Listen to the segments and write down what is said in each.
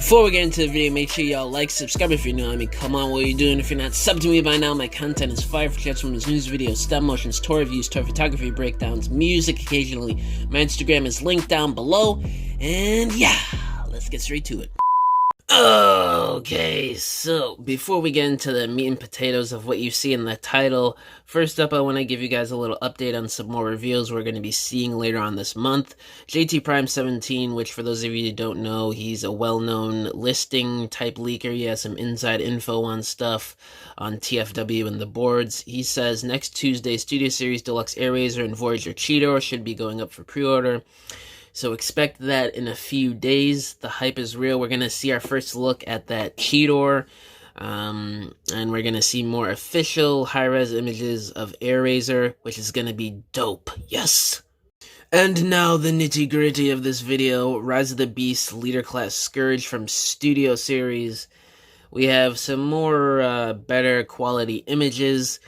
Before we get into the video, make sure y'all like, subscribe if you're new. I mean, come on, what are you doing? If you're not subbed to me by now, my content is fire for chats from his news videos, stop motions, toy reviews, toy photography breakdowns, music occasionally. My Instagram is linked down below. And yeah, let's get straight to it. Okay, so before we get into the meat and potatoes of what you see in the title, first up I want to give you guys a little update on some more reveals we're going to be seeing later on this month. JT Prime 17, which for those of you who don't know, he's a well-known listing type leaker. He has some inside info on stuff on TFW and the boards. He says next Tuesday, Studio Series Deluxe Air Razor and Voyager Cheetor should be going up for pre-order. So expect that in a few days. The hype is real. We're going to see our first look at that Cheetor. And we're going to see more official high-res images of Air Razor, which is going to be dope. Yes! And now the nitty-gritty of this video. Rise of the Beast Leader Class Scourge from Studio Series. We have some more better quality images.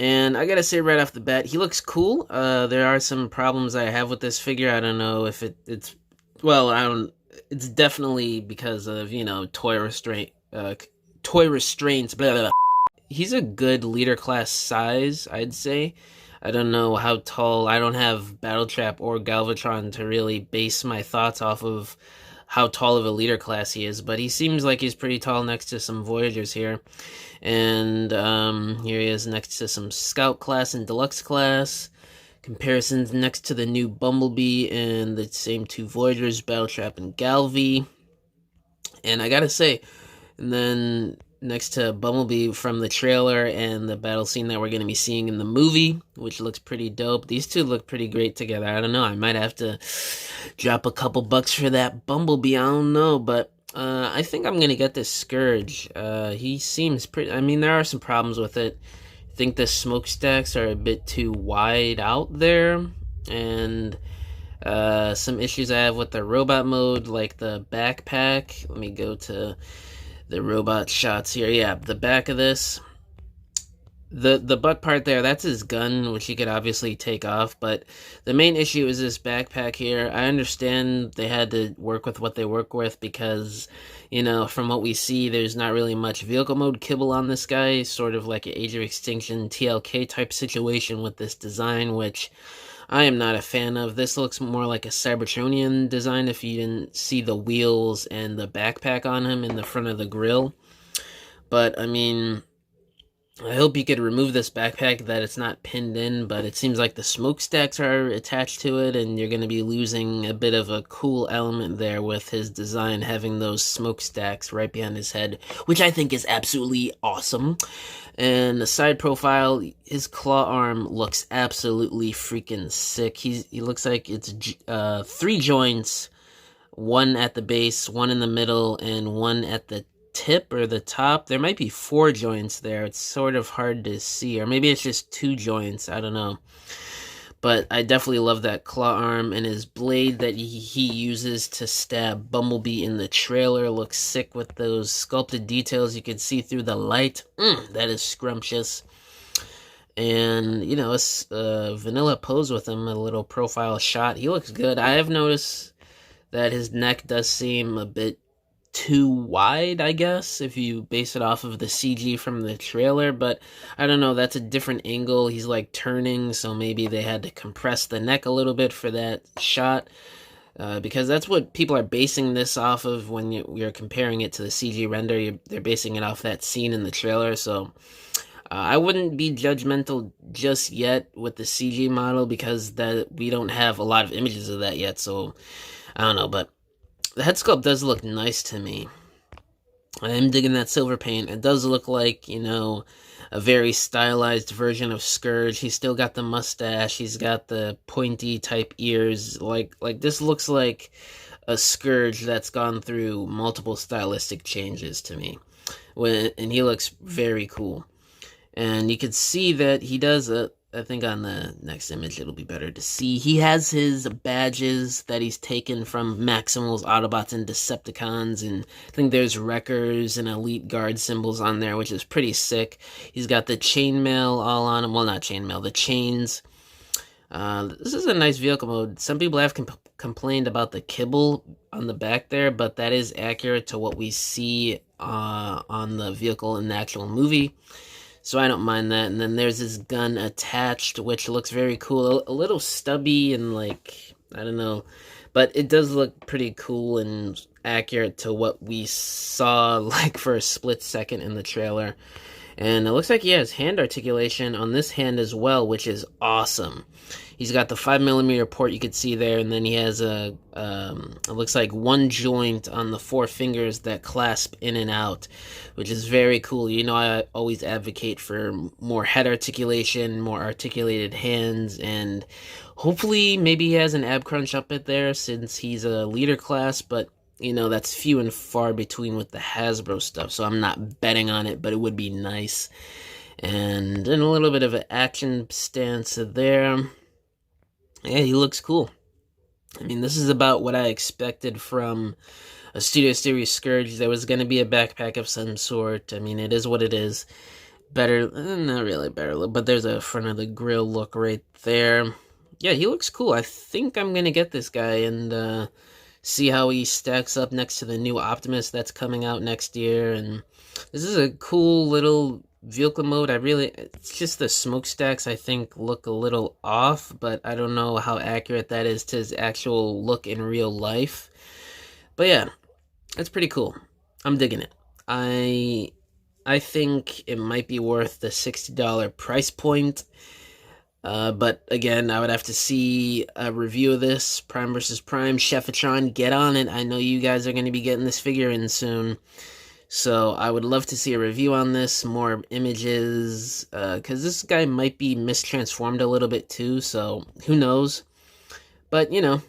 And I gotta say right off the bat, he looks cool. There are some problems I have with this figure. I don't know if it's definitely because of, you know, toy restraints, blah, blah, blah. He's a good leader class size, I'd say. I don't know how tall. I don't have Battle Trap or Galvatron to really base my thoughts off of how tall of a leader class he is, but he seems like he's pretty tall next to some Voyagers here. And here he is next to some Scout class and Deluxe class. Comparisons next to the new Bumblebee and the same two Voyagers, Battle Trap and Galvi. And I gotta say, and then next to Bumblebee from the trailer and the battle scene that we're going to be seeing in the movie, which looks pretty dope. These two look pretty great together. I don't know. I might have to drop a couple bucks for that Bumblebee. I don't know, but I think I'm going to get this Scourge. He seems pretty... I mean, there are some problems with it. I think the smokestacks are a bit too wide out there, and some issues I have with the robot mode, like the backpack. Let me go to the robot shots here. Yeah, the back of this, the butt part there, that's his gun, which he could obviously take off, but the main issue is this backpack here. I understand they had to work with what they work with because, you know, from what we see, there's not really much vehicle mode kibble on this guy, sort of like an Age of Extinction TLK type situation with this design, which I am not a fan of. This looks more like a Cybertronian design if you didn't see the wheels and the backpack on him in the front of the grill. But, I mean, I hope you could remove this backpack, that it's not pinned in, but it seems like the smokestacks are attached to it, and you're going to be losing a bit of a cool element there with his design having those smokestacks right behind his head, which I think is absolutely awesome. And the side profile, his claw arm looks absolutely freaking sick. He looks like it's 3 joints, one at the base, one in the middle, and one at the tip or the top. There might be 4 joints there. It's sort of hard to see, or maybe it's just 2 joints. I don't know. But I definitely love that claw arm, and his blade that he uses to stab Bumblebee in the trailer looks sick with those sculpted details you can see through the light. That is scrumptious. And, you know, a vanilla pose with him, a little profile shot. He looks good. I have noticed that his neck does seem a bit too wide, I guess, if you base it off of the CG from the trailer, but I don't know, that's a different angle. He's like turning, so maybe they had to compress the neck a little bit for that shot, because that's what people are basing this off of when you're comparing it to the CG render. They're basing it off that scene in the trailer, so I wouldn't be judgmental just yet with the CG model, because we don't have a lot of images of that yet, so I don't know, but the head sculpt does look nice to me. I am digging that silver paint. It does look like, you know, a very stylized version of Scourge. He's still got the mustache. He's got the pointy type ears. Like this looks like a Scourge that's gone through multiple stylistic changes to me. And he looks very cool. And you can see that he does I think on the next image it'll be better to see. He has his badges that he's taken from Maximals, Autobots, and Decepticons, and I think there's Wreckers and Elite Guard symbols on there, which is pretty sick. He's got the chainmail all on him. Well, not chainmail, the chains. This is a nice vehicle mode. Some people have complained about the kibble on the back there, but that is accurate to what we see on the vehicle in the actual movie. So I don't mind that. And then there's this gun attached, which looks very cool. A little stubby and like, I don't know. But it does look pretty cool and accurate to what we saw like for a split second in the trailer. And it looks like he has hand articulation on this hand as well, which is awesome. He's got the 5mm port you could see there, and then he has a, it looks like one joint on the 4 fingers that clasp in and out, which is very cool. You know, I always advocate for more head articulation, more articulated hands, and hopefully maybe he has an ab crunch up it there since he's a leader class, but you know, that's few and far between with the Hasbro stuff, so I'm not betting on it, but it would be nice. And then a little bit of an action stance there. Yeah, he looks cool. I mean, this is about what I expected from a Studio Series Scourge. There was going to be a backpack of some sort. I mean, it is what it is. Better, not really better, but there's a front of the grill look right there. Yeah, he looks cool. I think I'm going to get this guy and see how he stacks up next to the new Optimus that's coming out next year. And this is a cool little vehicle mode. It's just the smokestacks I think look a little off, but I don't know how accurate that is to his actual look in real life. But yeah, it's pretty cool. I'm digging it. I think it might be worth the $60 price point. But again, I would have to see a review of this. Prime vs. Prime, Chefitron, get on it. I know you guys are going to be getting this figure in soon. So I would love to see a review on this, more images, because this guy might be mistransformed a little bit too, so who knows. But, you know,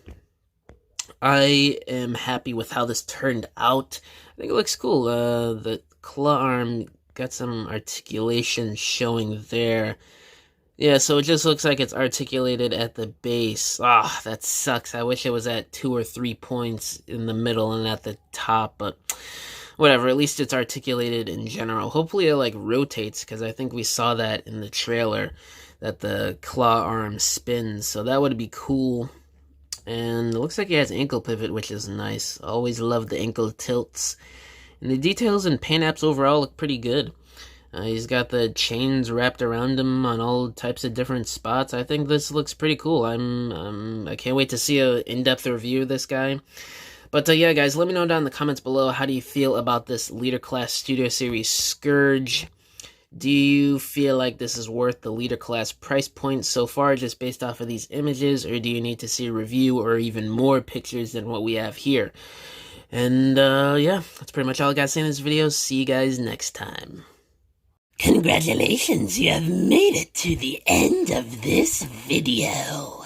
I am happy with how this turned out. I think it looks cool. The claw arm got some articulation showing there. Yeah, so it just looks like it's articulated at the base. Ah, that sucks. I wish it was at 2 or 3 points in the middle and at the top, but whatever. At least it's articulated in general. Hopefully it, like, rotates, because I think we saw that in the trailer, that the claw arm spins, so that would be cool. And it looks like he has ankle pivot, which is nice. Always love the ankle tilts. And the details and paint apps overall look pretty good. He's got the chains wrapped around him on all types of different spots. I think this looks pretty cool. I can't wait to see an in-depth review of this guy. But yeah, guys, let me know down in the comments below, how do you feel about this Leader Class Studio Series Scourge? Do you feel like this is worth the Leader Class price point so far, just based off of these images, or do you need to see a review or even more pictures than what we have here? And yeah, that's pretty much all I got to say in this video. See you guys next time. Congratulations, you have made it to the end of this video.